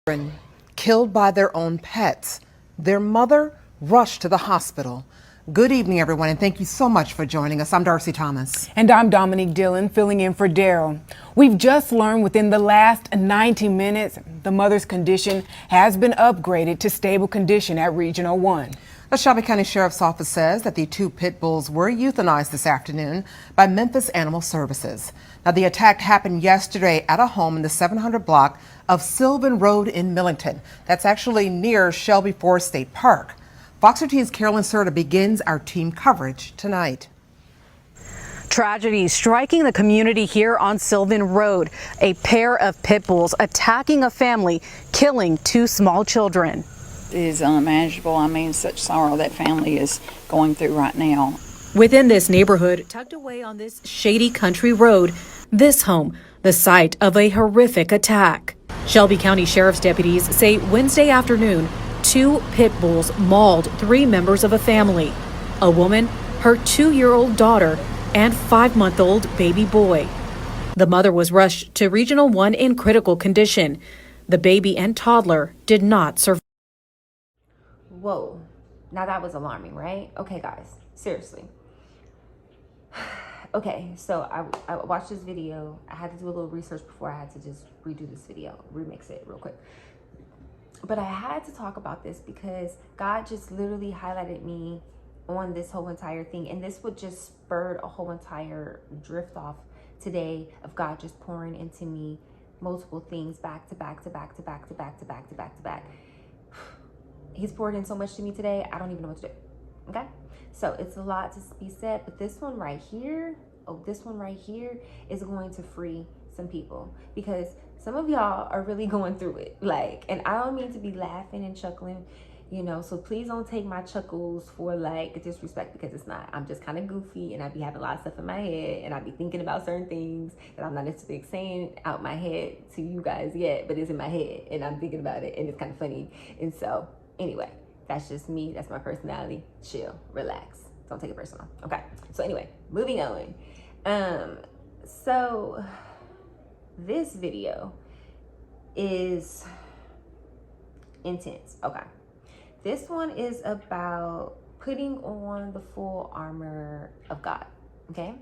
Children killed by their own pets. Their mother rushed to the hospital. Good evening, everyone, and thank you so much for joining us. I'm Darcy Thomas. And I'm Dominique Dillon, filling in for Daryl. We've just learned within the last 90 minutes, the mother's condition has been upgraded to stable condition at Regional 1. The Shelby County Sheriff's Office says that the two pit bulls were euthanized this afternoon by Memphis Animal Services. Now, the attack happened yesterday at a home in the 700 block of Sylvan Road in Millington. That's actually near Shelby Forest State Park. Fox 13's Carolyn Serta begins our team coverage tonight. Tragedy striking the community here on Sylvan Road. A pair of pit bulls attacking a family, killing two small children. It is unmanageable. I mean, such sorrow that family is going through right now. Within this neighborhood, tucked away on this shady country road, this home, the site of a horrific attack. Shelby County Sheriff's deputies say Wednesday afternoon, two pit bulls mauled three members of a family, a woman, her 2-year-old daughter, and 5-month-old baby boy. The mother was rushed to Regional 1 in critical condition. The baby and toddler did not survive. Whoa, now that was alarming, right? Okay, guys, seriously. Okay, so I watched this video. I had to do a little research before I had to just redo this video, remix it real quick. But I had to talk about this because God just literally highlighted me on this whole entire thing. And this would just spurred a whole entire drift off today of God just pouring into me multiple things back to back to back to back to back to back to back to back. He's poured in so much to me today, I don't even know what to do, okay? So it's a lot to be said, but this one right here, this one right here is going to free some people because some of y'all are really going through it. Like, and I don't mean to be laughing and chuckling, you know, so please don't take my chuckles for like disrespect because it's not. I'm just kind of goofy and I be having a lot of stuff in my head and I be thinking about certain things that I'm not necessarily saying out my head to you guys yet, but it's in my head and I'm thinking about it and it's kind of funny. And so anyway, that's just me. That's my personality. Chill, relax. Don't take it personal. Okay. So anyway, moving on. So this video is intense. Okay. This one is about putting on the full armor of God. Okay.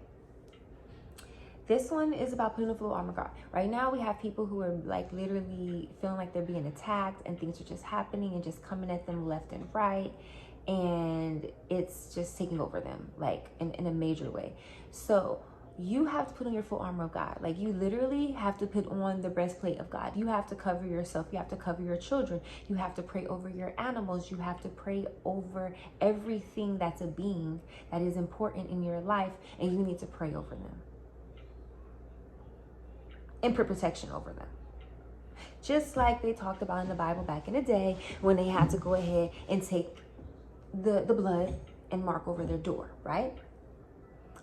This one is about putting the full armor of God. Right now we have people who are like literally feeling like they're being attacked and things are just happening and just coming at them left and right. And it's just taking over them like in a major way. So you have to put on your full armor of God. Like you literally have to put on the breastplate of God. You have to cover yourself. You have to cover your children. You have to pray over your animals. You have to pray over everything that's a being that is important in your life. And you need to pray over them and put protection over them. Just like they talked about in the Bible back in the day when they had to go ahead and take the blood and mark over their door, right?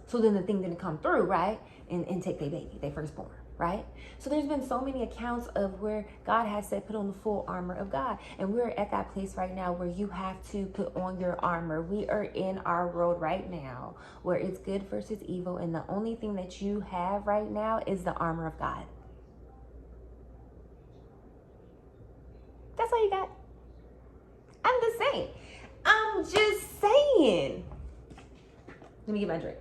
So then the thing didn't come through, right? And take their baby, their firstborn, right? So there's been so many accounts of where God has said, put on the full armor of God. And we're at that place right now where you have to put on your armor. We are in our world right now where it's good versus evil. And the only thing that you have right now is the armor of God. That's all you got. I'm just saying. I'm just saying. Let me get my drink.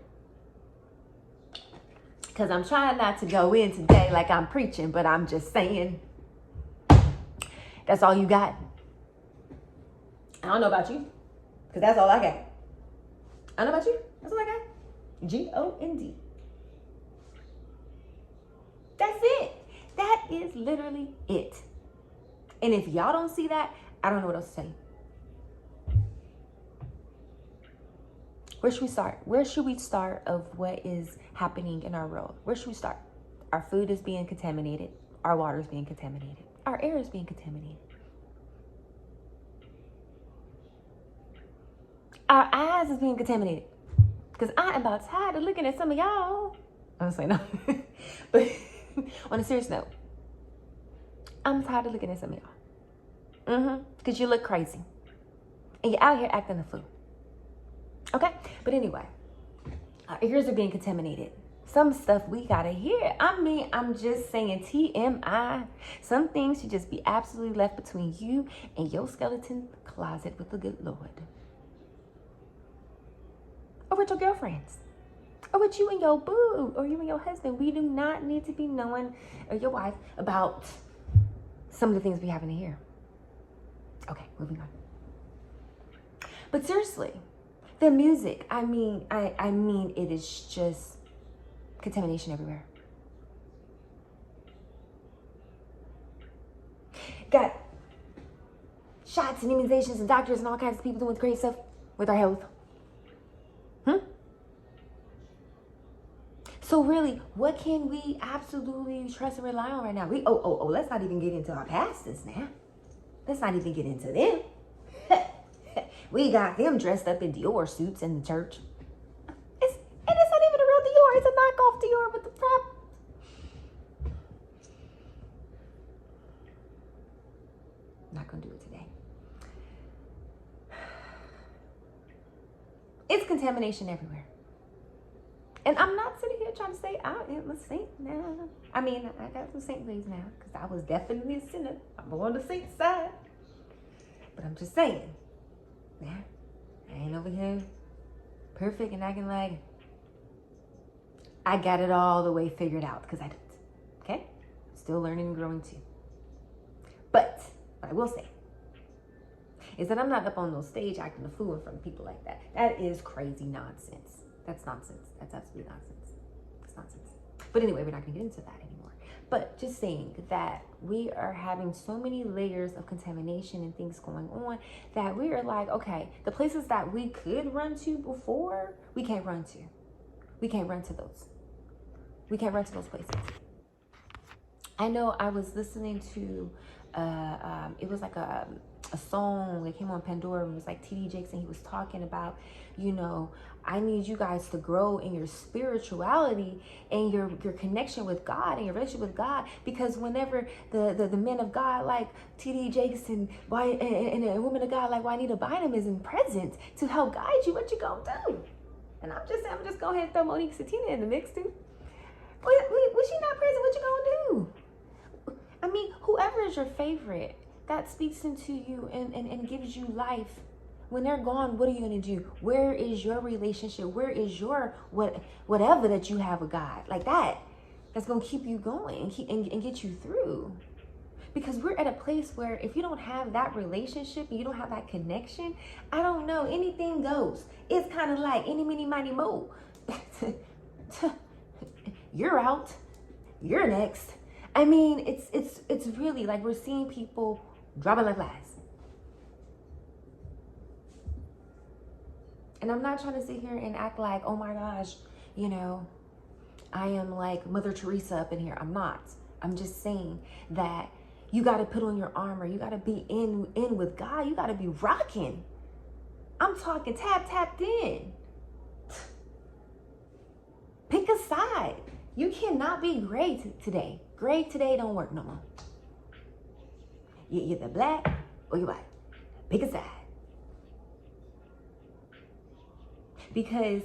Because I'm trying not to go in today like I'm preaching, but I'm just saying. That's all you got. I don't know about you. Because that's all I got. I don't know about you. That's all I got. G-O-N-D. That's it. That is literally it. And if y'all don't see that, I don't know what else to say. Where should we start? Where should we start of what is happening in our world? Where should we start? Our food is being contaminated. Our water is being contaminated. Our air is being contaminated. Our eyes is being contaminated. Because I am about tired of looking at some of y'all. I'm saying no. But on a serious note, I'm tired of looking at some of y'all. Because you look crazy. And you're out here acting a fool. Okay? But anyway, our ears are being contaminated. Some stuff we gotta hear. I mean, I'm just saying, TMI. Some things should just be absolutely left between you and your skeleton closet with the good Lord. Or with your girlfriends. Or with you and your boo. Or you and your husband. We do not need to be knowing, or your wife, about some of the things we have in here. Okay, moving on. But seriously, the music, I mean, it is just contamination everywhere. Got shots and immunizations and doctors and all kinds of people doing great stuff with our health. So really, what can we absolutely trust and rely on right now? Let's not even get into our pastors now. Let's not even get into them. We got them dressed up in Dior suits in the church. It's not even a real Dior. It's a knockoff Dior with the prop. Not gonna do it today. It's contamination everywhere. And I'm not sitting here trying to say I am a saint now. I mean, I got some saint ways now because I was definitely a sinner. I'm on the saint side. But I'm just saying, yeah, I ain't over here perfect and acting like I got it all the way figured out, because I don't. Okay? Still learning and growing too. But what I will say is that I'm not up on no stage acting a fool in front of people like that. That is crazy nonsense. That's nonsense. That's absolutely nonsense. It's nonsense. But anyway, we're not going to get into that anymore. But just saying that we are having so many layers of contamination and things going on that we are like, okay, the places that we could run to before, we can't run to. We can't run to those. We can't run to those places. I know I was listening to, it was like a song that came on Pandora, and it was like T.D. Jakes, and he was talking about, you know, I need you guys to grow in your spirituality and your connection with God and your relationship with God, because whenever the men of God like T.D. Jakes and a woman of God like Juanita Bynum is in presence to help guide you, what you gonna do? And I'm just saying, I'm just go ahead and throw Monique Satina in the mix too. Was she not present? What you gonna do? I mean, whoever is your favorite that speaks into you and gives you life, when they're gone, what are you going to do? Where is your relationship? Where is your whatever that you have with God? Like that's going to keep you going and get you through. Because we're at a place where if you don't have that relationship and you don't have that connection, I don't know, anything goes. It's kind of like any, mini, mighty, mo. You're out. You're next. I mean, it's really like we're seeing people dropping like flies. And I'm not trying to sit here and act like, oh my gosh, you know, I am like Mother Teresa up in here. I'm not. I'm just saying that you got to put on your armor. You got to be in with God. You got to be rocking. I'm talking tapped in. Pick a side. You cannot be gray today. Gray today don't work no more. You're either black or you're white. Pick a side. Because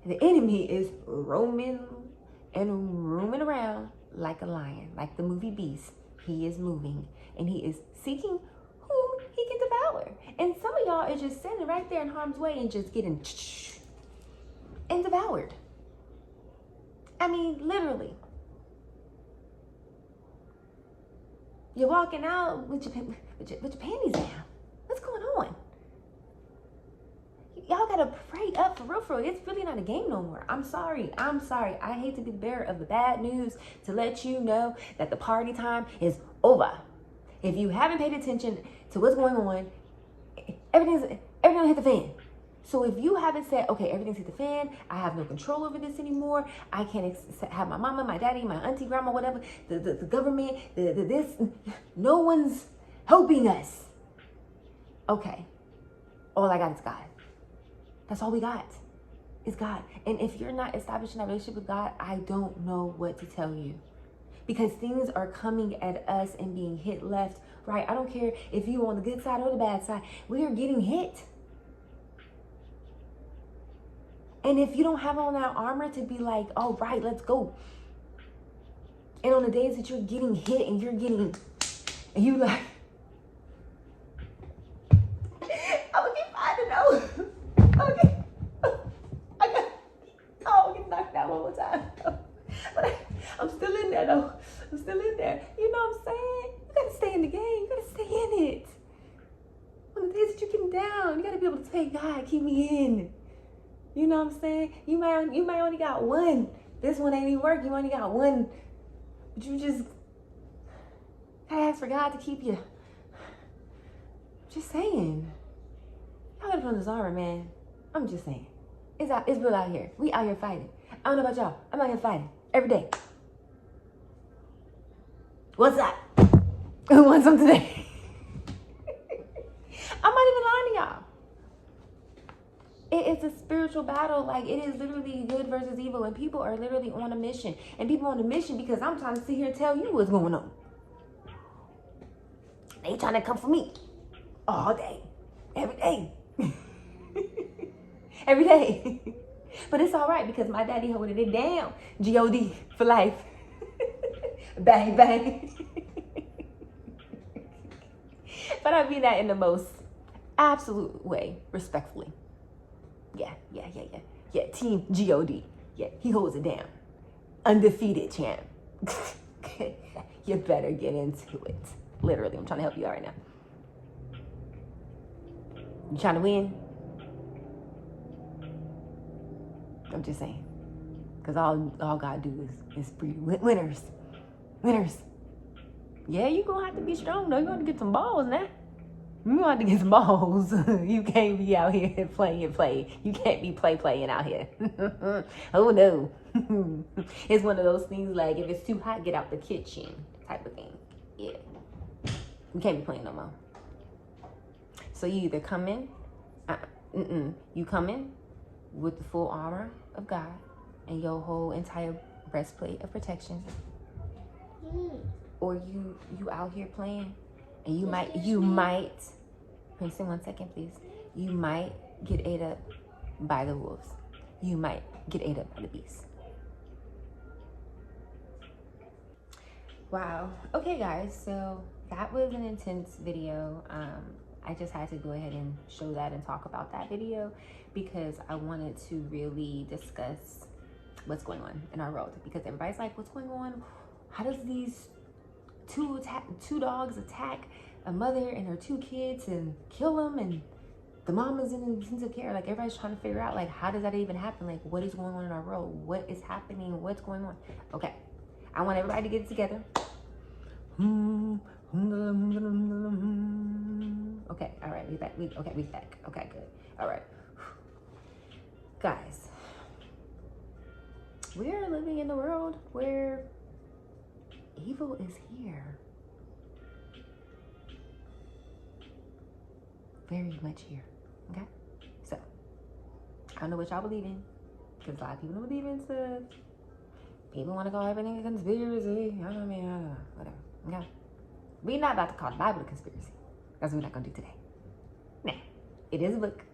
the enemy is roaming around like a lion, like the movie Beast. He is moving and he is seeking whom he can devour. And some of y'all are just sitting right there in harm's way and just getting and devoured. I mean, literally. You're walking out with your panties down. What's going on? Y'all gotta pray up for real. It's really not a game no more. I'm sorry. I hate to be the bearer of the bad news to let you know that the party time is over. If you haven't paid attention to what's going on, everything's hit the fan. So if you haven't said, okay, everything's hit the fan, I have no control over this anymore, I can't have my mama, my daddy, my auntie, grandma, whatever, the government, this, no one's helping us. Okay, all I got is God. That's all we got is God. And if you're not establishing that relationship with God, I don't know what to tell you. Because things are coming at us and being hit left, right? I don't care if you're on the good side or the bad side. We are getting hit. And if you don't have on that armor to be like, all right, let's go. And on the days that you're getting hit and and you like, I'm gonna get fine to know. Okay. I'll get knocked out one more time. But I'm still in there though. I'm still in there. You know what I'm saying? You gotta stay in the game. You gotta stay in it. On the days that you're getting down, you gotta be able to say, God, keep me in. You know what I'm saying? You might only got one. This one ain't even working. You only got one. But you just gotta ask for God to keep you. Just saying. Y'all gotta put on this armor, man. I'm just saying. It's real out here. We out here fighting. I don't know about y'all. I'm out here fighting every day. What's up? Who wants some today? I'm not even lying to y'all. It's a spiritual battle. Like, it is literally good versus evil. And people are literally on a mission. And people on a mission because I'm trying to sit here and tell you what's going on. They trying to come for me all day. Every day. Every day. But it's all right because my daddy holding it down. G-O-D for life. Bang, bang. But I mean that in the most absolute way, respectfully. Yeah. Team G-O-D. Yeah, he holds it down. Undefeated champ. You better get into it. Literally, I'm trying to help you out right now. You trying to win? I'm just saying. Because all God do is breed winners. Winners. Yeah, you going to have to be strong, though. You going to get some balls now. You going to have to get some balls. You can't be out here play. You can't be playing out here. Oh, no. It's one of those things like, if it's too hot, get out the kitchen type of thing. Yeah. You can't be playing no more. So you either come in, you come in with the full armor of God and your whole entire breastplate of protection, or you out here playing, and you might, Princeton, 1 second, please. You might get ate up by the wolves. You might get ate up by the beast. Wow. Okay, guys. So that was an intense video. I just had to go ahead and show that and talk about that video because I wanted to really discuss what's going on in our world, because everybody's like, what's going on? How does these two dogs attack a mother and her 2 kids and kill them, and the mom is in intensive care? Like, everybody's trying to figure out, like, how does that even happen? Like, what is going on in our world? What is happening? What's going on? Okay, I want everybody to get it together. Okay, all right, we back. We back. Okay, good. All right, guys, we are living in a world where evil is here, very much here. Okay, so I don't know what y'all believe in, because a lot of people don't believe in stuff. People want to call everything a conspiracy. I don't know, whatever. Okay, we're not about to call the Bible a conspiracy. That's what we're not going to do today. Now, it is a book.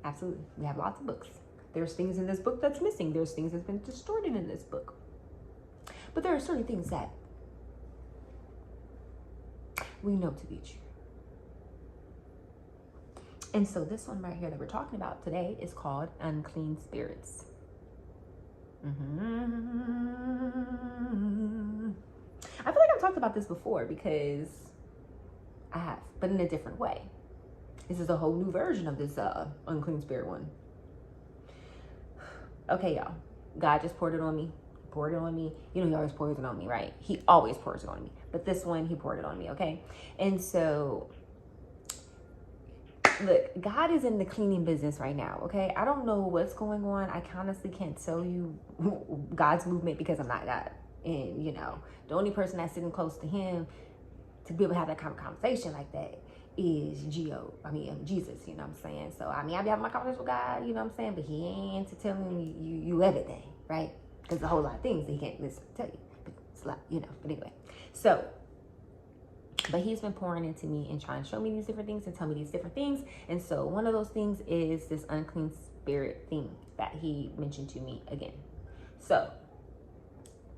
Absolutely. We have lots of books. There's things in this book that's missing. There's things that's been distorted in this book. But there are certain things that we know to be true. And so this one right here that we're talking about today is called Unclean Spirits. I feel like I've talked about this before, because I have, but in a different way. This is a whole new version of this unclean spirit one. Okay, y'all. God just poured it on me. You know, he always pours it on me, right? He always pours it on me. But this one, he poured it on me, okay? And so, look, God is in the cleaning business right now, okay? I don't know what's going on. I honestly can't tell you God's movement, because I'm not God. And, you know, the only person that's sitting close to him to be able to have that kind of conversation like that is Jesus, you know what I'm saying? So, I mean, I be having my conversation with God, you know what I'm saying? But he ain't to telling you everything, right? Because a whole lot of things that he can't listen to tell you. But it's a lot, you know. But anyway, so, but he's been pouring into me and trying to show me these different things and tell me these different things. And so one of those things is this unclean spirit thing that he mentioned to me again. So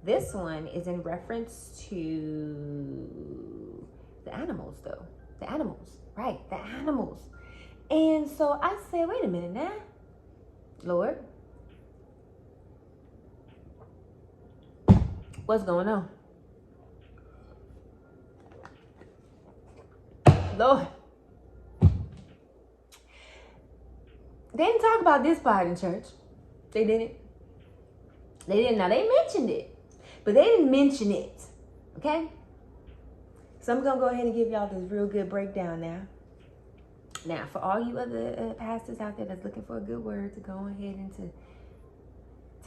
this one is in reference to the animals, though. The animals, right? The animals. And so I said, wait a minute now, Lord, what's going on? Lord, they didn't talk about this part in church. They didn't. They didn't. Now, they mentioned it, but they didn't mention it. Okay? So I'm going to go ahead and give y'all this real good breakdown now. Now, for all you other pastors out there that's looking for a good word to go ahead and to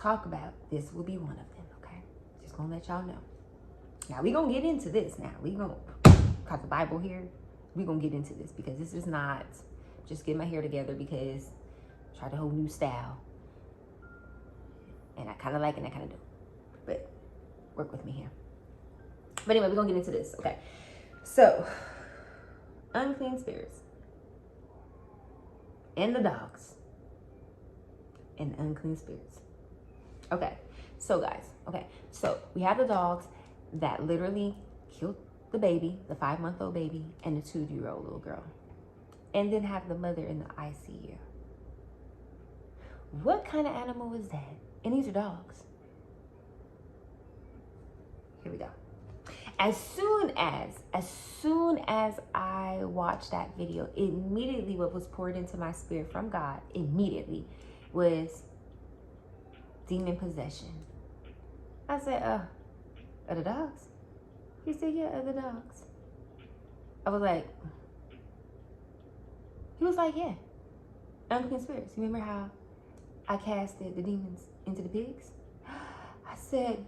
talk about, this will be one of them, okay? Just going to let y'all know. Now, we're going to get into this now. We're going to cut the Bible here. We're going to get into this because this is not just get my hair together because I tried a whole new style. And I kind of like it and I kind of do. But work with me here. But anyway, we're going to get into this, okay? So, unclean spirits. And the dogs. And the unclean spirits. Okay. So, guys. Okay. So, we have the dogs that literally killed the baby, the 5-month-old baby, and the 2-year-old little girl. And then have the mother in the ICU. What kind of animal is that? And these are dogs. Here we go. As soon as I watched that video, immediately what was poured into my spirit from God immediately was demon possession. I said, are the dogs? He said, yeah, are the dogs. I was like, he was like, yeah, unclean spirits. You remember how I casted the demons into the pigs? I said,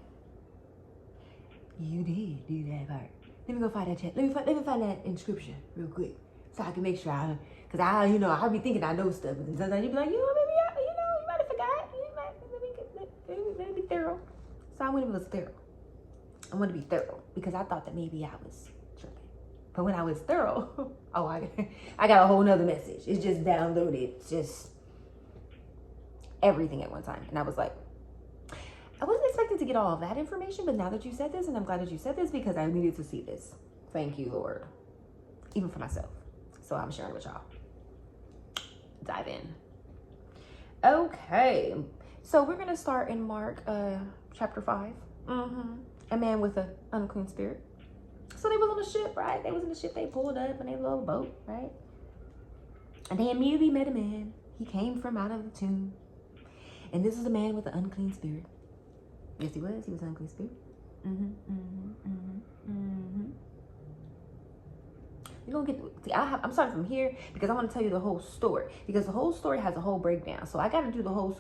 you did do that part. Let me go find that chat. Let me find that in scripture real quick, so I can make sure cause I'll be thinking I know stuff, and sometimes you be like, maybe you might have forgot. Let me be thorough. So I want to be thorough. I want to be thorough because I thought that maybe I was tripping, but when I was thorough, I got a whole nother message. It's just downloaded, just everything at one time, and I was like, I wasn't expecting to get all of that information, but now that you said this, and I'm glad that you said this because I needed to see this. Thank you, Lord. Even for myself. So I'm sharing with y'all. Dive in. Okay. So we're going to start in Mark chapter 5. A man with an unclean spirit. So they was on a ship, right? They was in the ship. They pulled up in a little boat, right? And they immediately met a man. He came from out of the tomb. And this is a man with an unclean spirit. Yes, he was. He was an unclean spirit. We're gonna get. I'm starting from here because I want to tell you the whole story because the whole story has a whole breakdown. So I got to do the whole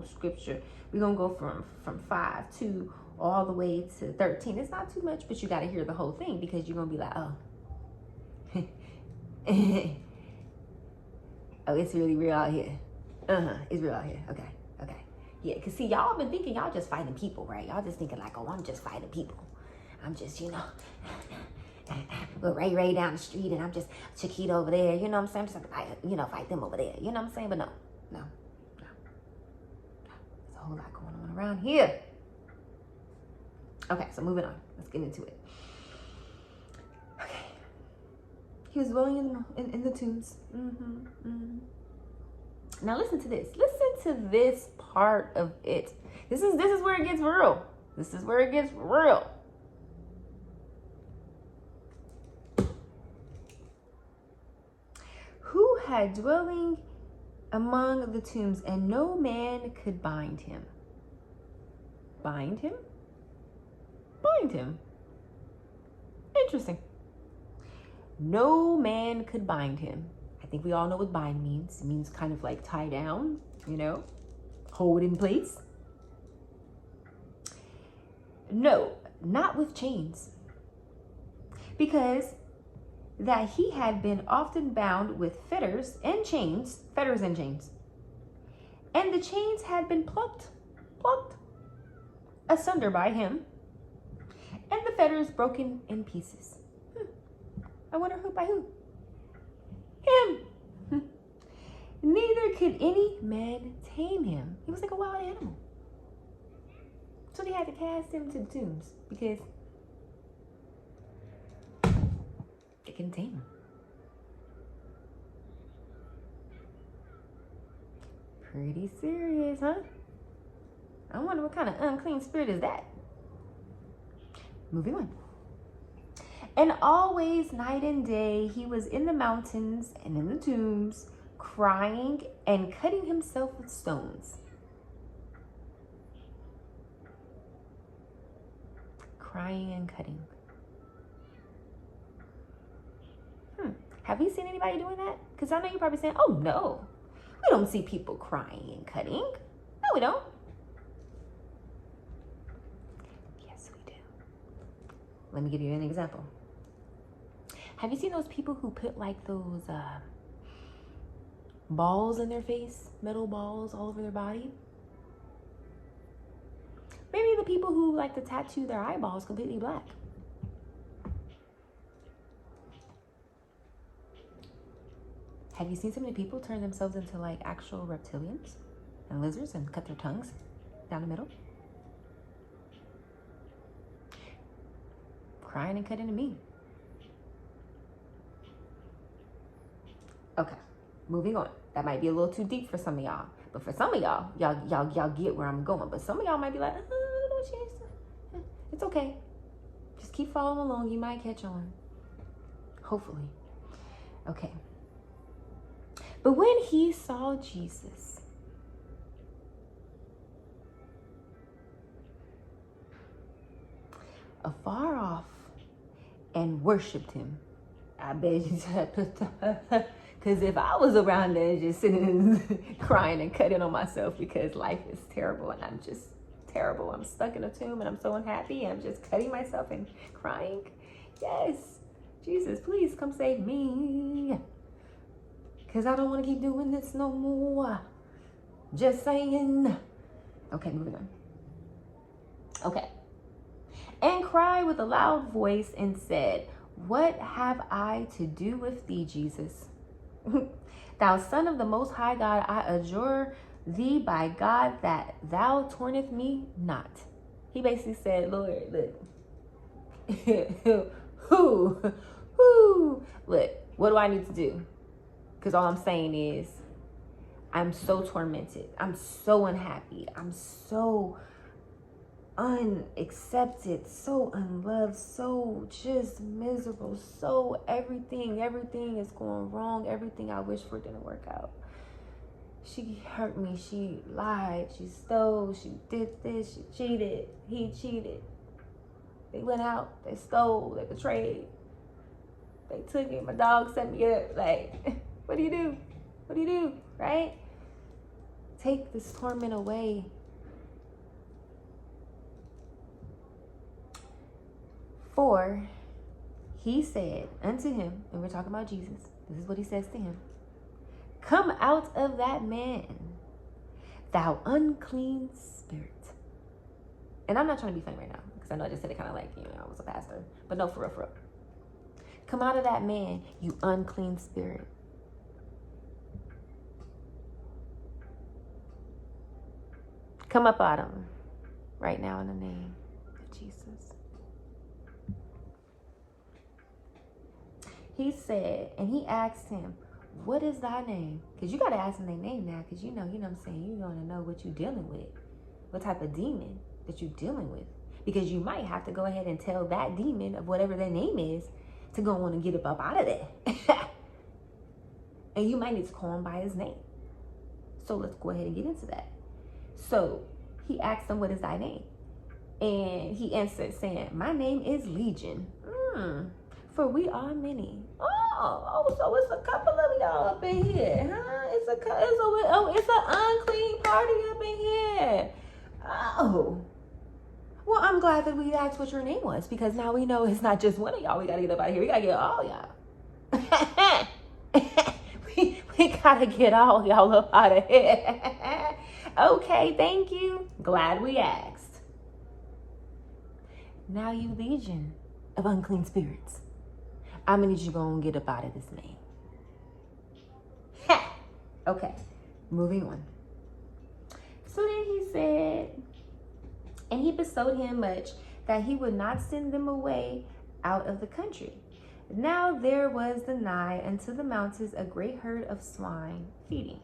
scripture. We're gonna go from 5 to all the way to 13. It's not too much, but you got to hear the whole thing because you're gonna be like, oh, oh, it's really real out here. It's real out here. Okay. Yeah, because see, y'all been thinking y'all just fighting people, right? Y'all just thinking like, oh, I'm just fighting people. I'm just, with Ray down the street and I'm just Chiquita over there. You know what I'm saying? I'm just like, fight them over there. You know what I'm saying? But no. There's a whole lot going on around here. Okay, so moving on. Let's get into it. Okay. He was dwelling in the tombs. Now listen to this. Listen to this part of it. This is where it gets real. This is where it gets real. Who had dwelling among the tombs, and no man could bind him. Bind him? Bind him. Interesting. No man could bind him. I think we all know what bind means. It means kind of like tie down, hold in place. No, not with chains. Because that he had been often bound with fetters and chains. And the chains had been plucked asunder by him. And the fetters broken in pieces. I wonder by who? Him. neither could any man tame him. He was like a wild animal. So they had to cast him to the tombs because they couldn't tame him. Pretty serious, huh? I wonder what kind of unclean spirit is that. Moving on. And always night and day he was in the mountains and in the tombs, crying and cutting himself with stones. Crying and cutting. Have you seen anybody doing that? Because I know you're probably saying, oh no, we don't see people crying and cutting. No, we don't. Yes, we do. Let me give you an example. Have you seen those people who put like those balls in their face? Metal balls all over their body? Maybe the people who like to tattoo their eyeballs completely black. Have you seen so many people turn themselves into like actual reptilians and lizards and cut their tongues down the middle? Crying and cutting to me. Okay, moving on. That might be a little too deep for some of y'all. But for some of y'all, y'all get where I'm going. But some of y'all might be like, it's okay. Just keep following along. You might catch on. Hopefully. Okay. But when he saw Jesus, afar off and worshipped him, I bet you because if I was around there just sitting and crying and cutting on myself because life is terrible and I'm just terrible. I'm stuck in a tomb and I'm so unhappy. I'm just cutting myself and crying. Yes, Jesus, please come save me. Because I don't want to keep doing this no more. Just saying. Okay, moving on. Okay. And cried with a loud voice and said, what have I to do with thee, Jesus? Thou Son of the Most High God, I adjure thee by God that thou torneth me not. He basically said, Lord, look. Look, what do I need to do? Because all I'm saying is, I'm so tormented. I'm so unhappy. I'm so unaccepted, so unloved, so just miserable, so everything is going wrong. Everything I wished for didn't work out. She hurt me, she lied, she stole, she did this, she cheated, he cheated. They went out, they stole, they betrayed, they took it, my dog set me up. Like, what do you do? What do you do, right? Take this torment away. For he said unto him, and we're talking about Jesus, this is what he says to him, come out of that man, thou unclean spirit. And I'm not trying to be funny right now, because I know I just said it kind of like, I was a pastor. But no, for real. Come out of that man, you unclean spirit. Come up out of him right now in the name of Jesus. He said, and he asked him, what is thy name? Because you got to ask them their name now, because you know what I'm saying, you want to know what you're dealing with, what type of demon that you're dealing with. Because you might have to go ahead and tell that demon of whatever their name is to go on and get up out of there. And you might need to call him by his name. So let's go ahead and get into that. So he asked him, what is thy name? And he answered saying, my name is Legion. For we are many. So it's a couple of y'all up in here, huh? It's an unclean party up in here. Oh. Well, I'm glad that we asked what your name was, because now we know it's not just one of y'all. We gotta get up out of here. We gotta get all y'all. we gotta get all y'all up out of here. Okay, thank you. Glad we asked. Now you legion of unclean spirits, I'm gonna need you to go and get up out of this man. Okay, moving on. So then he said, and he bestowed him much that he would not send them away out of the country. Now there was the nigh unto the mountains a great herd of swine feeding.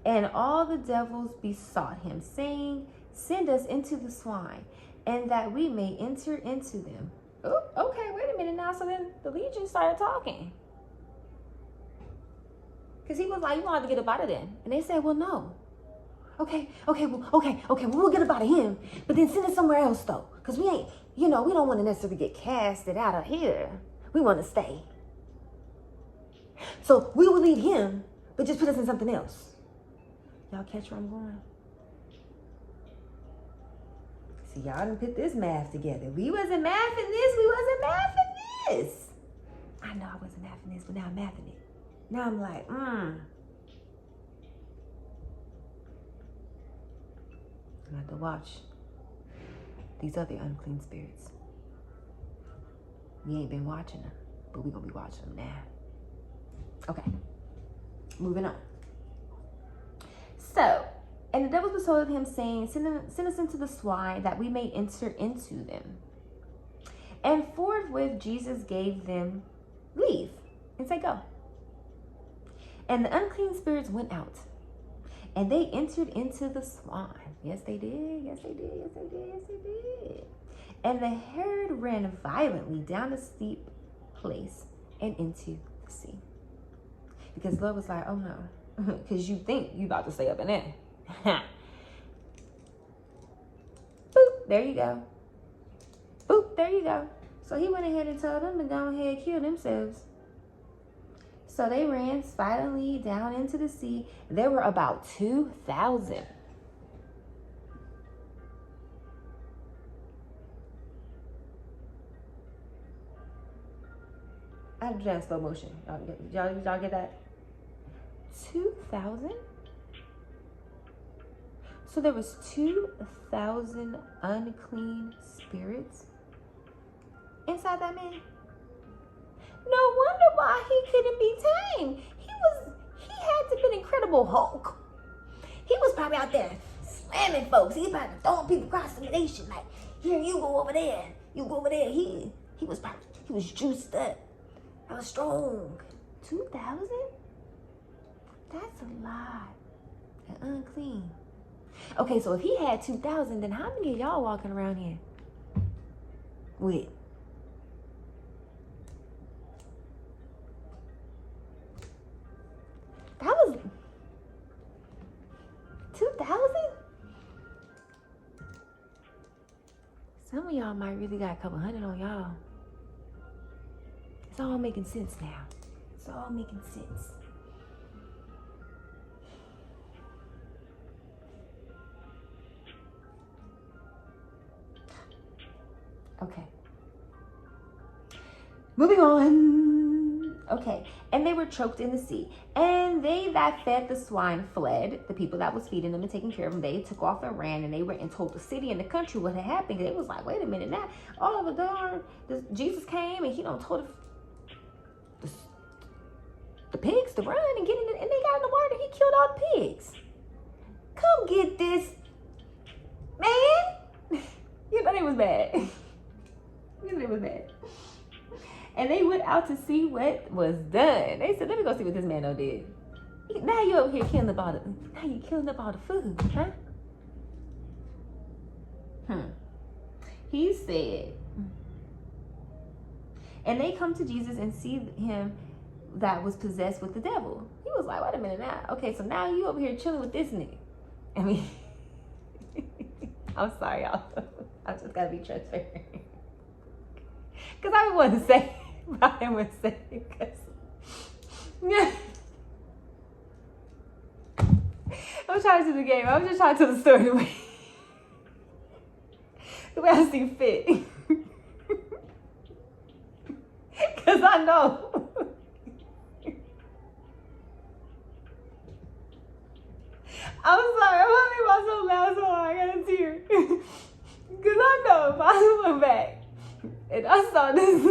And all the devils besought him, saying, send us into the swine, and that we may enter into them. Oh, okay, wait a minute now. So then the legion started talking. Because he was like, you want to get up out of them. And they said, well, no. Okay, well, we'll get up out of him. But then send us somewhere else, though. Because we ain't, we don't want to necessarily get casted out of here. We want to stay. So we will leave him, but just put us in something else. Y'all catch where I'm going? See, y'all didn't put this math together. We wasn't mathing this. We wasn't mathing this. I know I wasn't mathing this, but now I'm mathing it. Now I'm like, I'm gonna have to watch these other unclean spirits. We ain't been watching them, but we're gonna be watching them now. Okay, moving on. So, and the devil besought him, saying, send us into the swine, that we may enter into them. And forthwith Jesus gave them leave, and said, go. And the unclean spirits went out, and they entered into the swine. Yes, they did. Yes, they did. Yes, they did. Yes, they did. And the herd ran violently down a steep place and into the sea. Because the Lord was like, oh no, because you think you about to stay up in there. Boop, there you go. Boop, there you go. So he went ahead and told them to go ahead and kill themselves. So they ran violently down into the sea. There were about 2,000. I had to do that in slow motion. Y'all get that? 2,000? So there was 2,000 unclean spirits inside that man. No wonder why he couldn't be tamed. He had to be an incredible Hulk. He was probably out there slamming folks. He was probably throwing people across the nation. Like, here, you go over there. You go over there. He was juiced up. I was strong. 2,000? That's a lot. And unclean. Okay, so if he had 2,000, then how many of y'all walking around here with? That was 2,000? Some of y'all might really got a couple hundred on y'all. It's all making sense now. It's all making sense. Okay. Moving on. Okay. And they were choked in the sea. And they that fed the swine fled. The people that was feeding them and taking care of them, they took off and ran, and they went and told the city and the country what had happened. It was like, wait a minute now. All of a darn, Jesus came and he told the pigs to run and get in the, and they got in the water. He killed all the pigs. Come get this, man. You know they was bad. You know they was bad. And they went out to see what was done. They said, let me go see what this man did. Now you over here killing up all the food, huh? He said, and they come to Jesus and see him that was possessed with the devil. He was like, wait a minute now. Okay, so now you over here chilling with this nigga. I mean, I'm sorry, y'all. I just gotta be transparent. Because I wouldn't say what I would say. Because I'm trying to do the game. I'm just trying to tell the story the way I see fit. Because I know. I'm sorry. I'm gonna make myself laugh so hard. I got a tear. Because I know if I went back and I saw this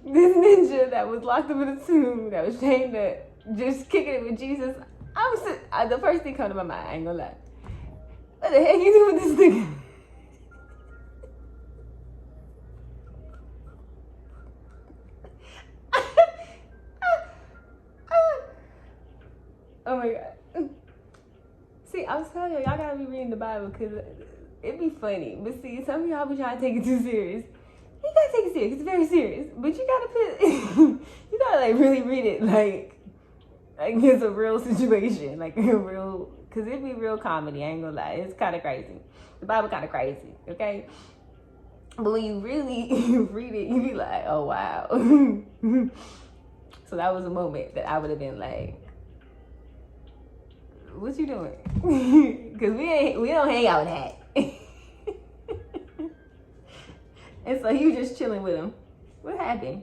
this ninja that was locked up in a tomb, that was chained up, just kicking it with Jesus. The first thing come to my mind, I ain't gonna lie. What the heck you doing with this thing? Oh my God. See, I was telling y'all gotta be reading the Bible because it'd be funny. But see, some of y'all be trying to take it too serious. You gotta take it serious. It's very serious. But you gotta you gotta like really read it like it's a real situation. Like a real, because it'd be real comedy. I ain't gonna lie. It's kind of crazy. The Bible kind of crazy, okay? But when you really read it, you be like, oh wow. So that was a moment that I would have been like, what you doing? Because we don't hang out with that. And so he was just chilling with him. What happened?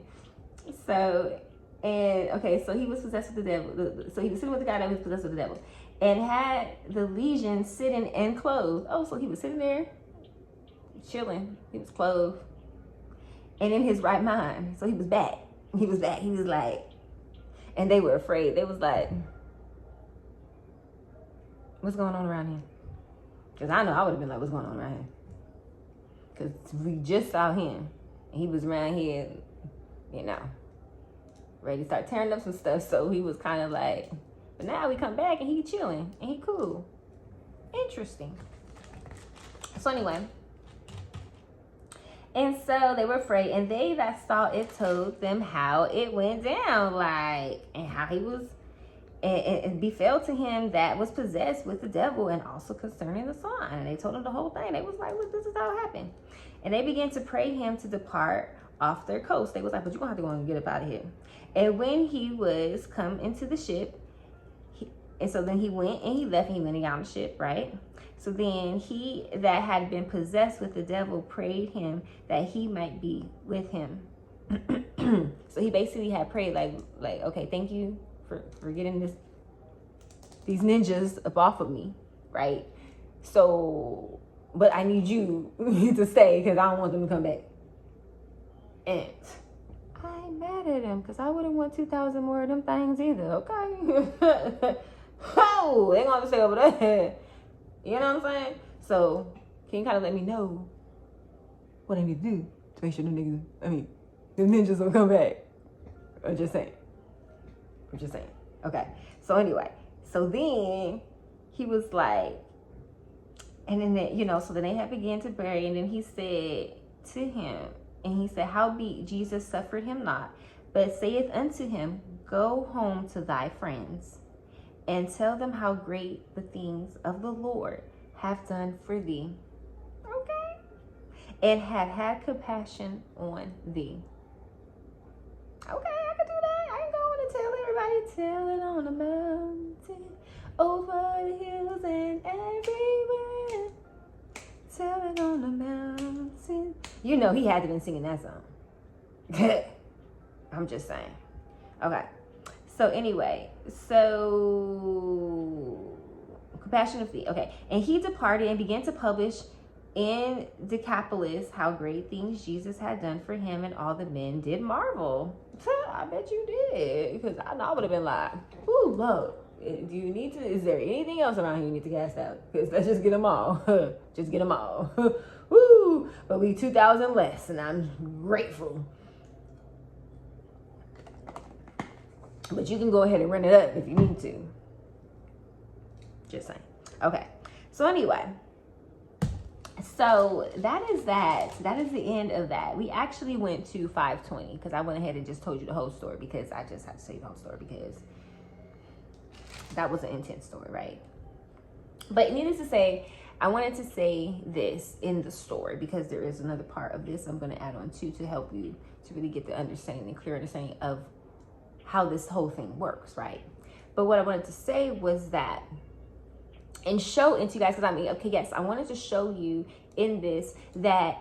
So he was possessed with the devil. So he was sitting with the guy that was possessed with the devil, and had the legion sitting and clothed. Oh, so he was sitting there chilling. He was clothed and in his right mind. So he was back. He was like, and they were afraid. They was like, what's going on around here? Because I know I would have been like, what's going on around here? Because we just saw him. And he was around here, ready to start tearing up some stuff. So he was kind of like, but now we come back and he chilling and he cool. Interesting. So anyway. And so they were afraid, and they that saw it told them how it went down, and how he was, and befell to him that was possessed with the devil, and also concerning the son. And they told him the whole thing. They was like, look, this is how it happened. And they began to pray him to depart off their coast. They was like, but you're going to have to go and get up out of here. And when he was come into the ship, so then he went and he left, and he went and got on the ship, right? So then he that had been possessed with the devil prayed him that he might be with him. So he basically had prayed like, okay, thank you for getting these ninjas up off of me, right? So, but I need you to stay because I don't want them to come back. And I ain't mad at him because I wouldn't want 2,000 more of them things either, okay? Oh, they gonna stay over there. You know what I'm saying? So, can you kind of let me know what I need to do to make sure the ninjas don't come back? I'm just saying. Okay. So anyway, so then he was like, and then, so then they had began to pray, and then he said to him, and he said, howbeit Jesus suffered him not, but saith unto him, go home to thy friends, and tell them how great the things of the Lord have done for thee. Okay. And have had compassion on thee. Okay, I can do that. I ain't going to tell everybody. Tell it on the mountain, over the hills and everywhere. Tell it on the mountain. He had to have been singing that song. I'm just saying. Okay. So anyway, compassion of thee. Okay. And he departed and began to publish in Decapolis how great things Jesus had done for him, and all the men did marvel. I bet you did, because I know I would have been like, ooh, Lord, is there anything else around here you need to cast out? Because let's just get them all. Just get them all. Woo! But we 2,000 less, and I'm grateful. But you can go ahead and run it up if you need to. Just saying. Okay. So anyway. So that is that. That is the end of that. We actually went to 520 because I went ahead and just told you the whole story, because I just had to tell you the whole story because that was an intense story, right? But needless to say, I wanted to say this in the story because there is another part of this I'm going to add on to help you to really get the understanding and clear understanding of how this whole thing works, right? But what I wanted to say was that, and show into you guys, because I wanted to show you in this that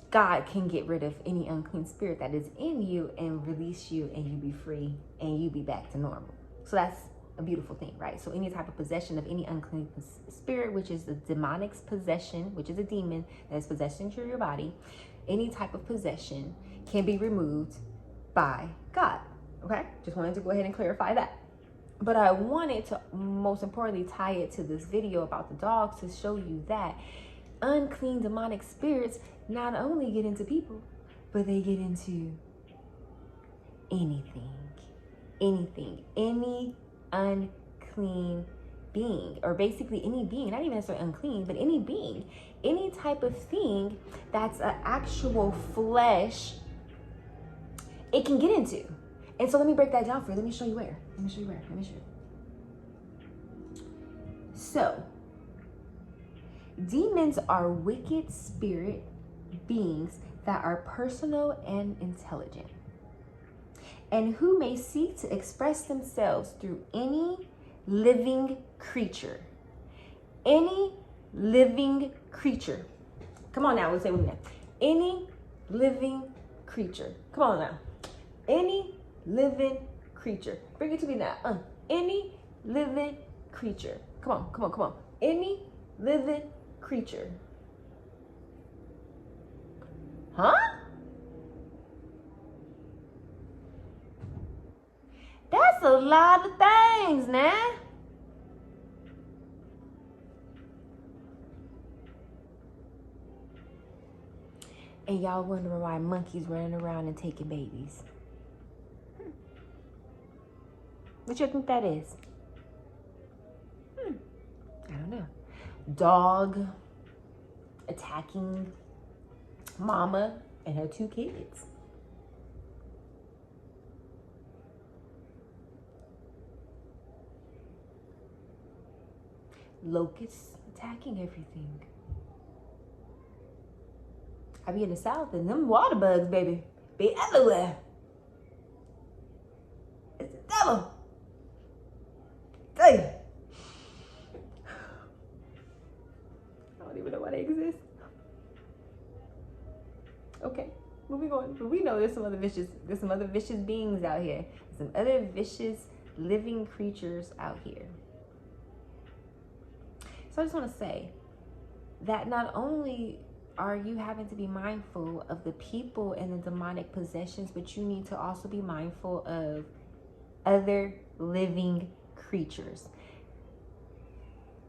God can get rid of any unclean spirit that is in you and release you, and you be free and you be back to normal. So that's a beautiful thing, right? So any type of possession of any unclean spirit, which is the demonic's possession, which is a demon that is possessing through your body, any type of possession can be removed by God. Okay, just wanted to go ahead and clarify that. But I wanted to most importantly tie it to this video about the dogs to show you that unclean demonic spirits not only get into people, but they get into anything, any unclean being, or basically any being, not even necessarily unclean, but any being, any type of thing that's an actual flesh, it can get into. And so let me break that down for you. Let me show you where. Let me show you. So, demons are wicked spirit beings that are personal and intelligent, and who may seek to express themselves through any living creature. Any living creature. Come on now, let's say with me now. Any living creature. Come on now. Any living creature. Bring it to me now. Any living creature. Come on. Any living creature. Huh? That's a lot of things now. And y'all wondering why monkeys running around and taking babies. What you think that is? I don't know. Dog attacking mama and her 2 kids. Locusts attacking everything. I be in the South and them water bugs, baby, be everywhere. It's the devil. Tell you. I don't even know why they exist. Okay, moving on. But we know there's some other vicious beings out here. Some other vicious living creatures out here. So I just want to say that not only are you having to be mindful of the people and the demonic possessions, but you need to also be mindful of other living creatures.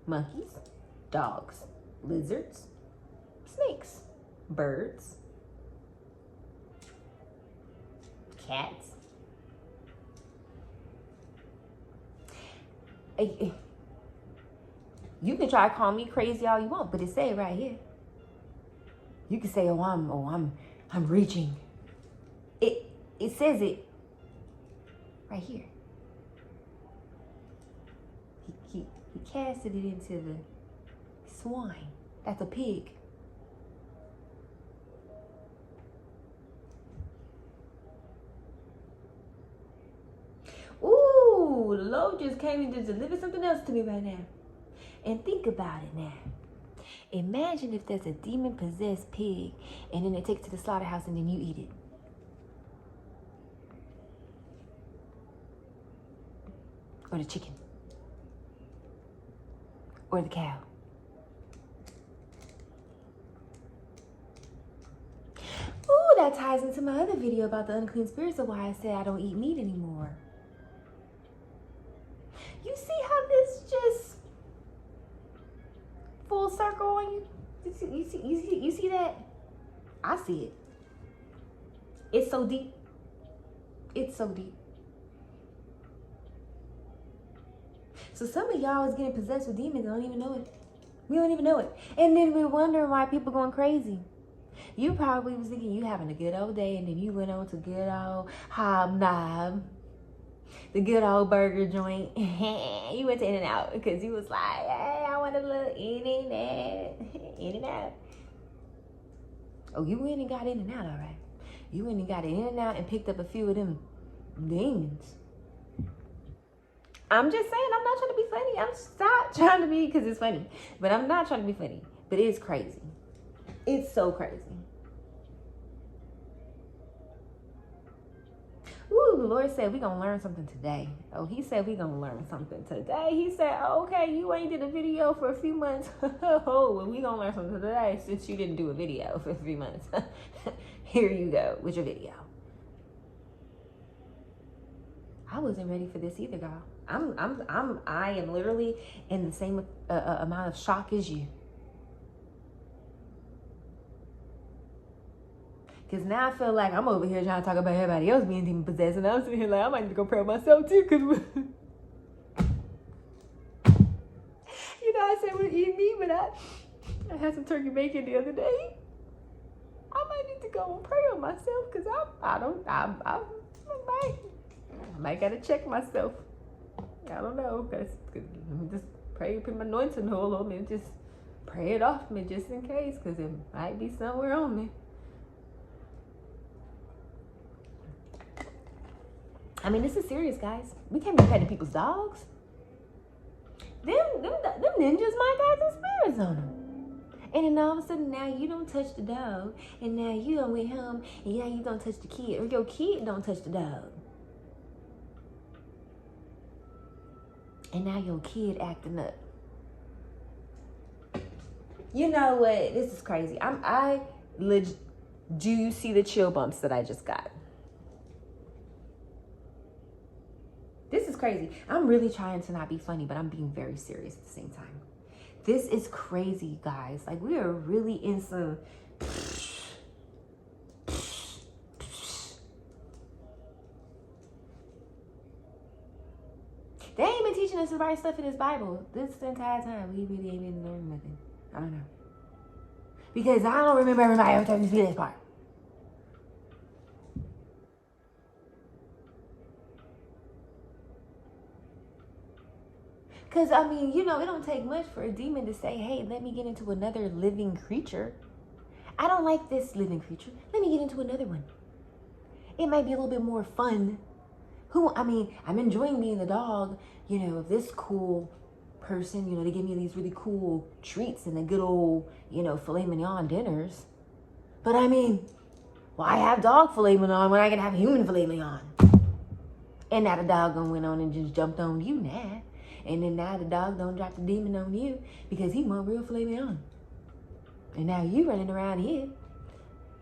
Monkeys, dogs, lizards, snakes, birds, cats. You can try to call me crazy all you want, but it say it right here. You can say, I'm reaching. It says it right here. He casted it into the swine. That's a pig. Ooh, the Lord just came and just delivered something else to me right now. And think about it now. Imagine if there's a demon-possessed pig and then they take it to the slaughterhouse and then you eat it. Or the chicken. Or the cow. Ooh, that ties into my other video about the unclean spirits of why I said I don't eat meat anymore. You see how this just full circle on you? You see that? I see it. It's so deep. It's so deep. So some of y'all is getting possessed with demons and don't even know it. We don't even know it. And then we're wondering why people going crazy. You probably was thinking you having a good old day and then you went on to good old Hobnob, the good old burger joint. You went to In-N-Out because you was like, hey, I want a little In-N-Out. Oh, you went and got In-N-Out, all right. You went and got In-N-Out and picked up a few of them demons. I'm just saying, I'm not trying to be funny. I'm not trying to be, because it's funny. But I'm not trying to be funny. But it's crazy. It's so crazy. Ooh, the Lord said we're going to learn something today. Oh, he said we're going to learn something today. He said, okay, you ain't did a video for a few months. Oh, well, we going to learn something today since you didn't do a video for 3 months. Here you go with your video. I wasn't ready for this either, y'all. I am literally in the same amount of shock as you. Because now I feel like I'm over here trying to talk about everybody else being demon possessed, and I'm sitting here like, I might need to go pray with myself too, because you know, I said it would eat me, but I had some turkey bacon the other day. I might need to go and pray on myself, because I might gotta check myself. I don't know, because let me just pray, put my anointing oil on me, and just pray it off me just in case, because it might be somewhere on me. I mean, this is serious, guys. We can't be petting people's dogs. Them ninjas might got some spirits on them. And then all of a sudden, now you don't touch the dog, and now you don't went home, and now you don't touch the kid, or your kid don't touch the dog. And now your kid acting up. You know what? This is crazy. Do you see the chill bumps that I just got? This is crazy. I'm really trying to not be funny, but I'm being very serious at the same time. This is crazy, guys. Like, we are really in some... They ain't been teaching us the right stuff in this Bible this entire time. We really ain't been learning nothing. I don't know. Because I don't remember everybody ever telling me to do this part. Because, I mean, you know, it don't take much for a demon to say, hey, let me get into another living creature. I don't like this living creature. Let me get into another one. It might be a little bit more fun. I'm enjoying being the dog, you know, of this cool person. You know, they give me these really cool treats and the good old, you know, filet mignon dinners. But, I mean, why have dog filet mignon when I can have human filet mignon? And now the dog gonna went on and just jumped on you now. And then now the dog don't drop the demon on you because he want real filet mignon. And now you running around here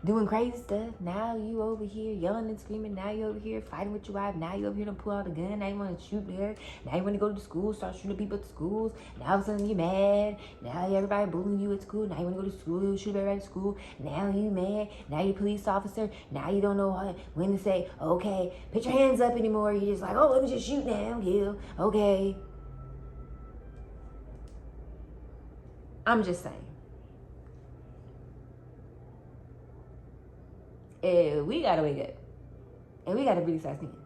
doing crazy stuff. Now you over here yelling and screaming. Now you over here fighting with your wife. Now you over here to pull out a gun. Now you want to shoot there. Now you want to go to the school, start shooting people at the schools. Now all of a sudden you're mad. Now everybody bullying you at school. Now you want to go to school, shoot everybody at school. Now you mad. Now you're a police officer. Now you don't know when to say, okay, put your hands up anymore. You're just like, oh, let me just shoot now, kill. Okay. I'm just saying. We gotta wake up. And we gotta really start thinking.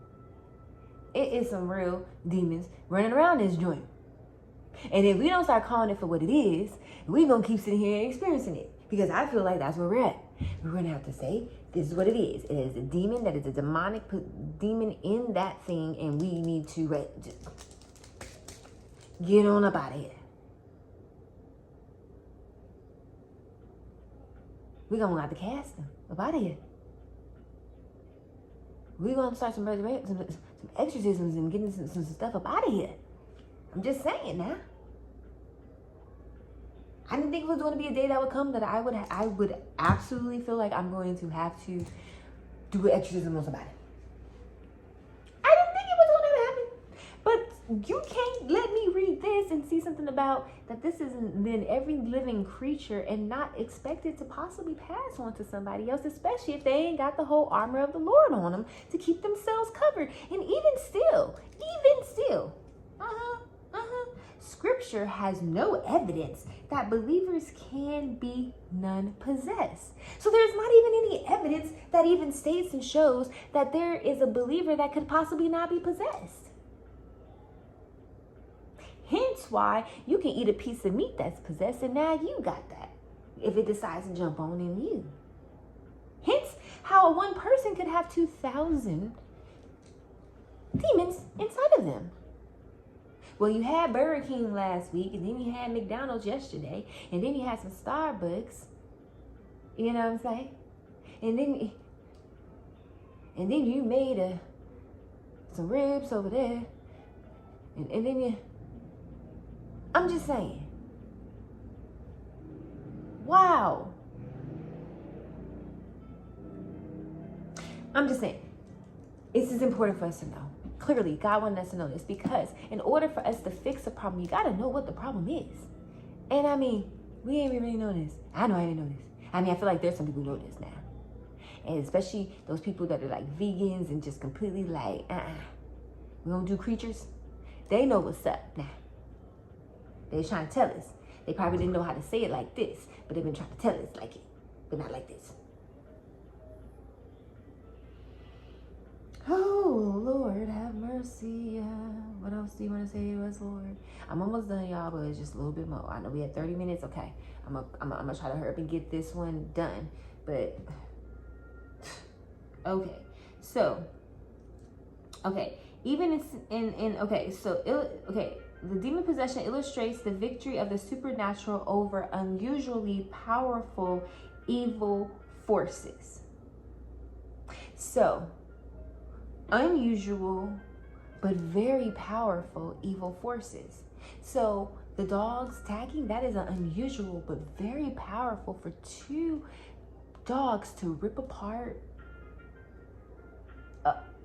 It is some real demons running around this joint. And if we don't start calling it for what it is, we're gonna keep sitting here and experiencing it. Because I feel like that's where we're at. We're gonna have to say, this is what it is. It is a demon that is a demonic demon in that thing, and we need to get on up out of here. We're gonna have to cast them up out of here. We're gonna start some exorcisms and getting some stuff up out of here. I'm just saying now. I didn't think it was going to be a day that would come that I would absolutely feel like I'm going to have to do an exorcism on somebody. I didn't think it was going to happen. But you can't let me read this and see something about that this isn't then every living creature and not expected to possibly pass on to somebody else, especially if they ain't got the whole armor of the Lord on them to keep themselves covered. And even still, Scripture has no evidence that believers can be none possessed. So there's not even any evidence that even states and shows that there is a believer that could possibly not be possessed. Hence why you can eat a piece of meat that's possessed and now you got that if it decides to jump on in you. Hence how one person could have 2,000 demons inside of them. Well, you had Burger King last week, and then you had McDonald's yesterday, and then you had some Starbucks. You know what I'm saying? And then you made some ribs over there, and then you. I'm just saying. Wow. I'm just saying. This is important for us to know. Clearly, God wanted us to know this, because in order for us to fix a problem, you got to know what the problem is. And I mean, we ain't really know this. I know I didn't know this. I mean, I feel like there's some people who know this now. And especially those people that are like vegans and just completely like, we don't do creatures. They know what's up now. They're trying to tell us. They probably didn't know how to say it like this, but they've been trying to tell us like it, but not like this. Oh, Lord, have mercy. What else do you want to say to us, Lord? I'm almost done, y'all, but it's just a little bit more. I know we had 30 minutes. Okay, I'm gonna try to hurry up and get this one done. But, okay. So, okay. Even the demon possession illustrates the victory of the supernatural over unusually powerful evil forces. So, unusual but very powerful evil forces. So the dogs tagging, that is unusual but very powerful for two dogs to rip apart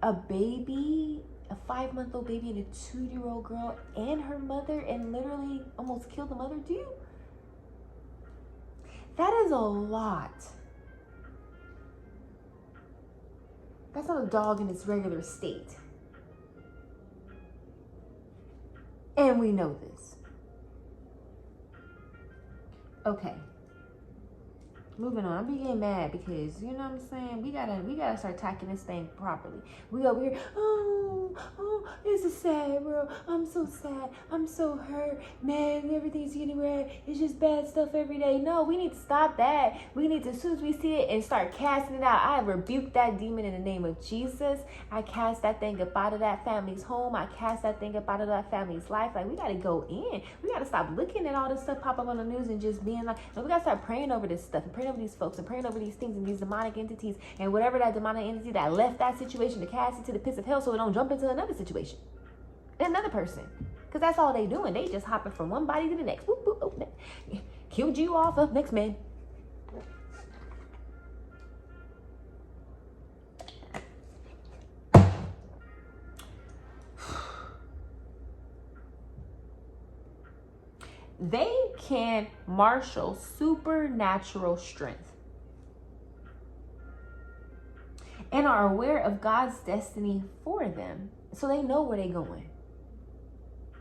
a baby, a 5-month-old baby, and a 2-year-old girl and her mother, and literally almost kill the mother too. That is a lot. That's not a dog in its regular state. And we know this. Okay. Moving on. I'm getting mad because, you know what I'm saying? We gotta start attacking this thing properly. We over here, it's a sad world. I'm so sad. I'm so hurt. Man, everything's getting red. It's just bad stuff every day. No, we need to stop that. We need to, as soon as we see it, and start casting it out. I rebuke that demon in the name of Jesus. I cast that thing up out of that family's home. I cast that thing up out of that family's life. Like, we gotta go in. We gotta stop looking at all this stuff pop up on the news and just being like, no, we gotta start praying over this stuff and praying over these folks and praying over these things and these demonic entities and whatever that demonic entity that left that situation to cast it to the pits of hell so it don't jump into another situation and another person, because that's all they doing. They just hopping from one body to the next. Whoop, whoop, oh, killed you off of next man. They can marshal supernatural strength and are aware of God's destiny for them. So they know where they're going.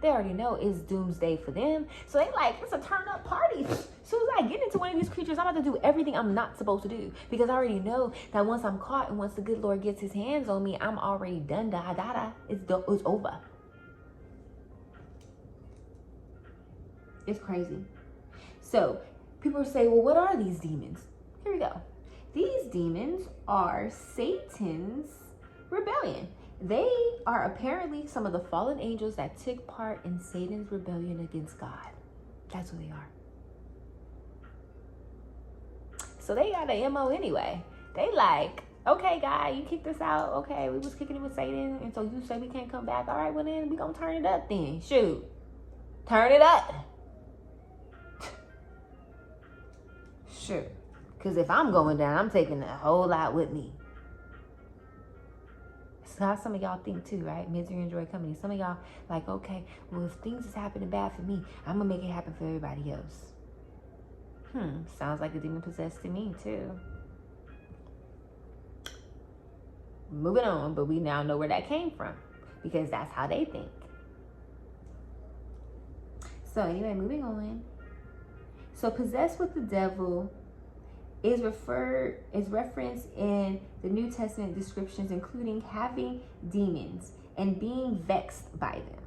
They already know it's doomsday for them. So they like, it's a turn up party. As soon as I get into one of these creatures, I'm about to do everything I'm not supposed to do. Because I already know that once I'm caught and once the good Lord gets his hands on me, I'm already done. It's over. It's crazy. So people say, well, what are these demons? Here we go. These demons are Satan's rebellion. They are apparently some of the fallen angels that took part in Satan's rebellion against God. That's who they are. So they got an MO anyway. They like, okay, God, you kicked us out. Okay, we was kicking it with Satan, and so you say we can't come back. All right, well then we gonna turn it up then. Shoot. Turn it up. Sure. Because if I'm going down, I'm taking a whole lot with me. That's how some of y'all think too, right? Misery and joy company. Some of y'all like, okay, well, if things is happening bad for me, I'm going to make it happen for everybody else. Sounds like a demon possessed to me too. Moving on, but we now know where that came from because that's how they think. So anyway, moving on. So possessed with the devil is referenced in the New Testament descriptions, including having demons and being vexed by them.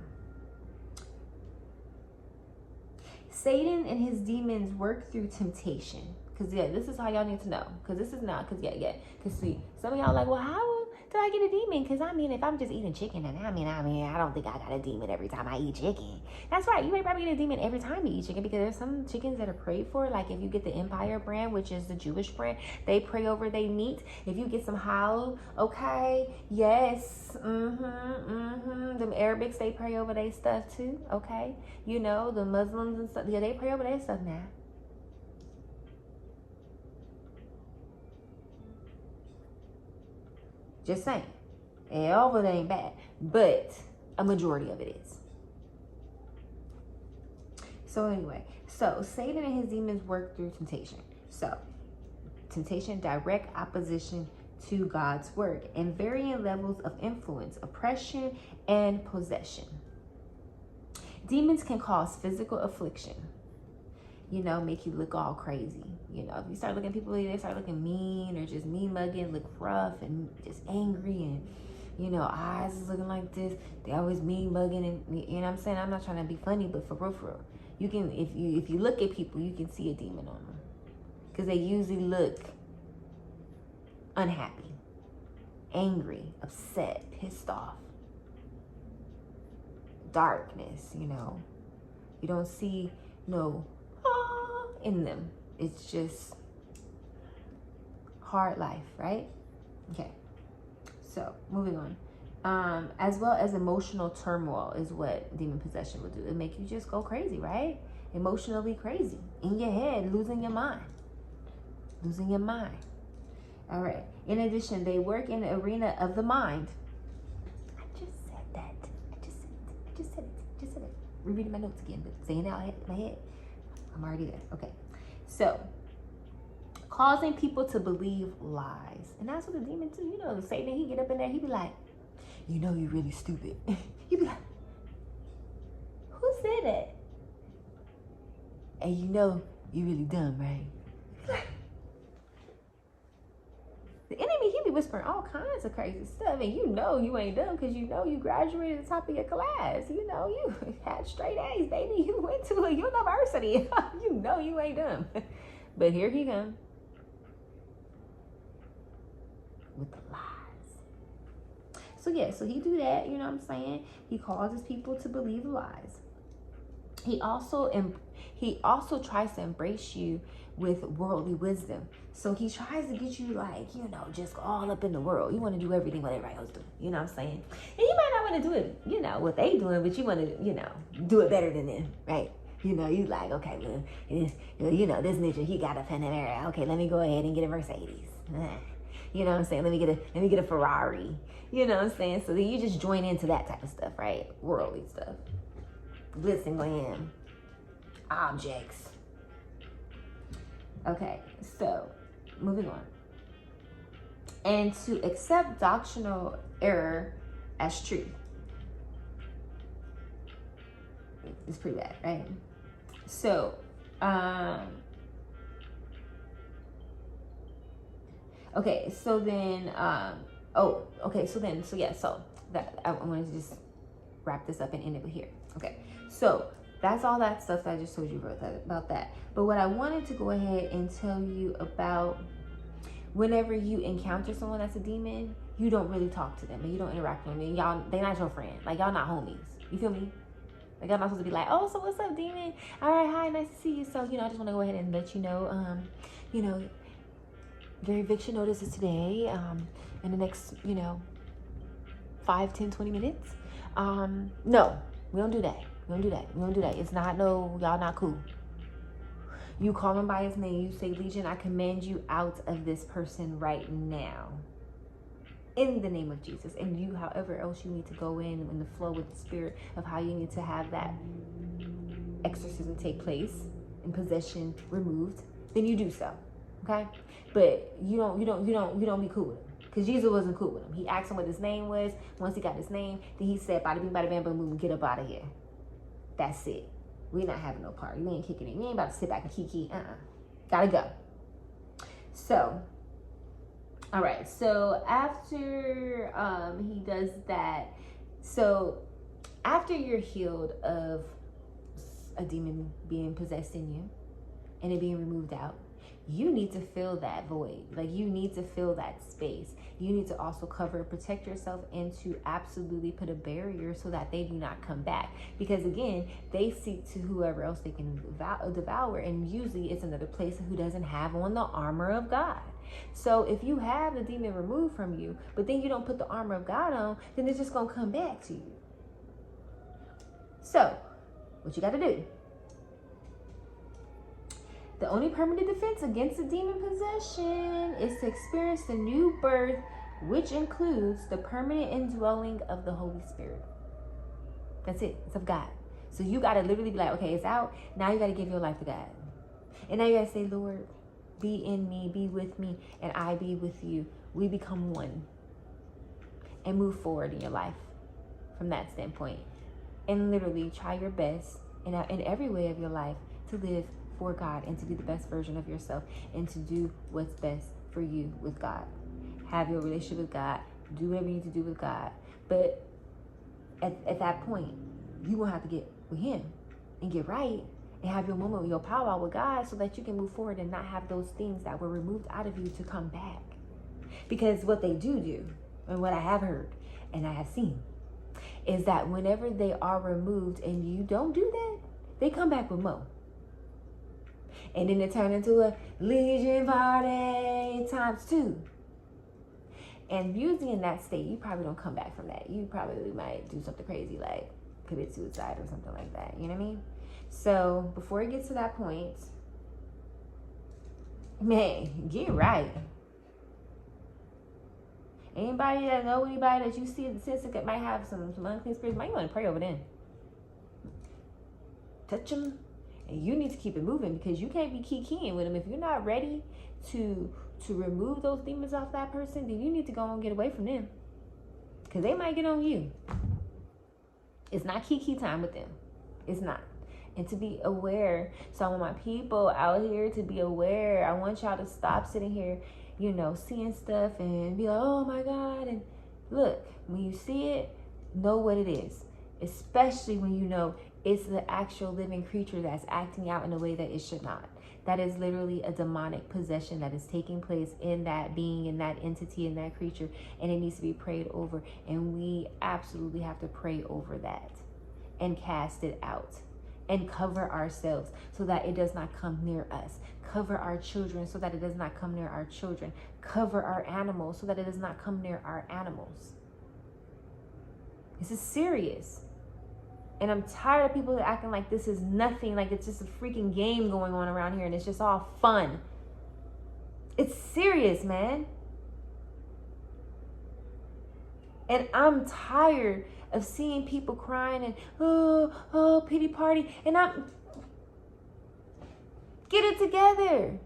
Satan and his demons work through temptation. Because, this is how y'all need to know. Because this is not, because, see, some of y'all like, well, how did I get a demon? Because, I mean, if I'm just eating chicken, and I don't think I got a demon every time I eat chicken. That's right. You may probably get a demon every time you eat chicken, because there's some chickens that are prayed for. Like, if you get the Empire brand, which is the Jewish brand, they pray over their meat. If you get some halal, okay, yes, them Arabics, they pray over their stuff, too, okay? You know, the Muslims and stuff, yeah, they pray over their stuff now. Just saying. And all of it ain't bad, but a majority of it is. So anyway, so Satan and his demons work through temptation. So temptation, direct opposition to God's word, and varying levels of influence, oppression, and possession. Demons can cause physical affliction, make you look all crazy. If you start looking at people, they start looking mean or just mean mugging, look rough and just angry, and eyes is looking like this. They always mean mugging, and you know what I'm saying? I'm not trying to be funny, but for real. You can, if you look at people, you can see a demon on them, because they usually look unhappy, angry, upset, pissed off, darkness. You don't see no in them. It's just hard life, right? Okay, so moving on. As well as emotional turmoil is what demon possession will do. It make you just go crazy, right? Emotionally crazy, in your head, losing your mind. All right. In addition, they work in the arena of the mind. I just said that. I just said it. Rereading my notes again, but saying it out in my head. I'm already there. Okay. So, causing people to believe lies. And that's what the demon do. Satan, he get up in there, he be like, you're really stupid. You be like, who said that? And you really dumb, right? The enemy, he be whispering all kinds of crazy stuff, and you ain't dumb, because you graduated at the top of your class. You had straight A's, baby. You went to a university. You ain't dumb. But here he comes with the lies. So he do that, you know what I'm saying? He causes people to believe lies. He also tries to embrace you with worldly wisdom. So he tries to get you just all up in the world. You want to do everything what everybody else do. You know what I'm saying? And you might not want to do it, what they doing, but you want to, do it better than them, right? You like, okay, well, this ninja, he got a Panamera. Okay, let me go ahead and get a Mercedes. You know what I'm saying? Let me get a Ferrari. You know what I'm saying? So then you just join into that type of stuff, right? Worldly stuff. Glitz and glam. Objects. Okay, so moving on. And to accept doctrinal error as truth. It's pretty bad, right? So, okay, so then, so that I wanted to just wrap this up and end it here. Okay, so that's all that stuff that I just told you about that. But what I wanted to go ahead and tell you about, whenever you encounter someone that's a demon, you don't really talk to them and you don't interact with them. And they're not your friend. Like, y'all not homies. You feel me? Like, I'm not supposed to be like, oh, so what's up, demon? All right, hi, nice to see you. So, I just want to go ahead and let you know, your eviction notice is today, in the next, 5, 10, 20 minutes. No, we don't do that. We don't do that. It's not, no, y'all not cool. You call him by his name. You say, Legion, I command you out of this person right now. In the name of Jesus. And you, however else you need to go in the flow with the spirit of how you need to have that exorcism take place and possession removed, then you do so. Okay? But you don't be cool with him. Because Jesus wasn't cool with him. He asked him what his name was. Once he got his name, then he said, bada bing, bada bam, boom, boom, get up out of here. That's it. We not having no party. We ain't kicking it. We ain't about to sit back and kiki. Gotta go. So, all right. So after he does that, so after you're healed of a demon being possessed in you and it being removed out, you need to fill that void. Like, you need to fill that space. You need to also cover and protect yourself and to absolutely put a barrier so that they do not come back. Because again, they seek to whoever else they can devour, and usually it's another place who doesn't have on the armor of God. So if you have the demon removed from you, but then you don't put the armor of God on, then it's just gonna come back to you. So what you gotta do? The only permanent defense against a demon possession is to experience the new birth which includes the permanent indwelling of the Holy Spirit. That's it. It's of God. So you got to literally be like, okay, it's out. Now you got to give your life to God. And now you got to say, Lord, be in me, be with me, and I be with you. We become one. And move forward in your life from that standpoint. And literally try your best in every way of your life to live for God and to be the best version of yourself and to do what's best for you with God. Have your relationship with God. Do whatever you need to do with God. But at that point, you will have to get with him and get right and have your moment with your powwow with God so that you can move forward and not have those things that were removed out of you to come back. Because what they do, and what I have heard and I have seen, is that whenever they are removed and you don't do that, they come back with more. And then it turn into a Legion party ×2. And usually in that state, you probably don't come back from that. You probably might do something crazy like commit suicide or something like that. You know what I mean? So before it gets to that point, man, get right. Anybody that know anybody that you see the sense that might have some unclean spirits, might want to pray over them. Touch them. And you need to keep it moving because you can't be kikiing with them. If you're not ready to remove those demons off that person, then you need to go and get away from them. Because they might get on you. It's not kiki time with them. It's not. And to be aware. So I want my people out here to be aware. I want y'all to stop sitting here, you know, seeing stuff and be like, oh my God. And look, when you see it, know what it is. Especially when you know it's the actual living creature that's acting out in a way that it should not. That is literally a demonic possession that is taking place in that being, in that entity, in that creature. And it needs to be prayed over. And we absolutely have to pray over that and cast it out. And cover ourselves so that it does not come near us. Cover our children so that it does not come near our children. Cover our animals so that it does not come near our animals. This is serious. And I'm tired of people acting like this is nothing, like it's just a freaking game going on around here and it's just all fun. It's serious, man. And I'm tired of seeing people crying and, oh, pity party. And get it together.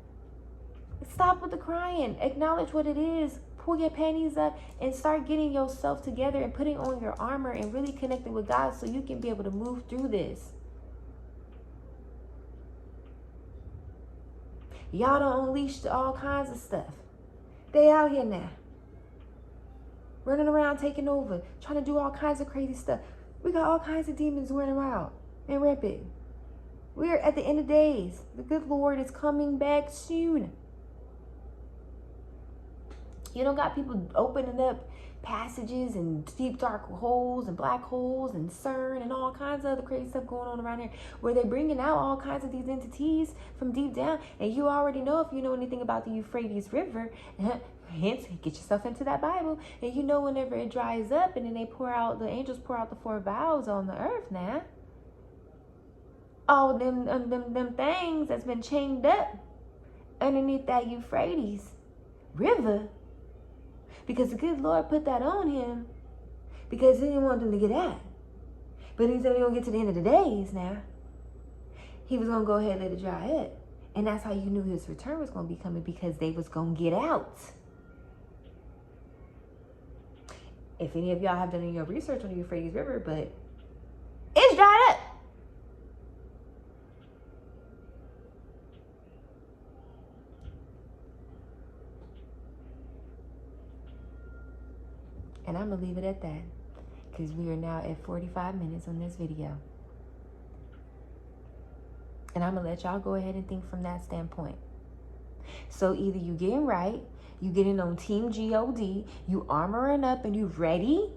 Stop with the crying. Acknowledge what it is. Pull your panties up and start getting yourself together and putting on your armor and really connecting with God so you can be able to move through this. Y'all done unleashed all kinds of stuff. They out here now. Running around, taking over, trying to do all kinds of crazy stuff. We got all kinds of demons running around and rampant. We're at the end of days. The good Lord is coming back soon. You don't got people opening up passages and deep dark holes and black holes and CERN and all kinds of other crazy stuff going on around here where they're bringing out all kinds of these entities from deep down. And you already know, if you know anything about the Euphrates River, hence, get yourself into that Bible. And you know whenever it dries up and then the angels pour out the 4 vials on the earth now. All them things that's been chained up underneath that Euphrates River. Because the good Lord put that on him because he didn't want them to get out. But he said we're going to get to the end of the days now. He was going to go ahead and let it dry up. And that's how you knew his return was going to be coming, because they was going to get out. If any of y'all have done your research on the Euphrates River, but it's dried up. And I'm going to leave it at that, because we are now at 45 minutes on this video. And I'm going to let y'all go ahead and think from that standpoint. So either you getting right, you getting on Team God, you armoring up and you ready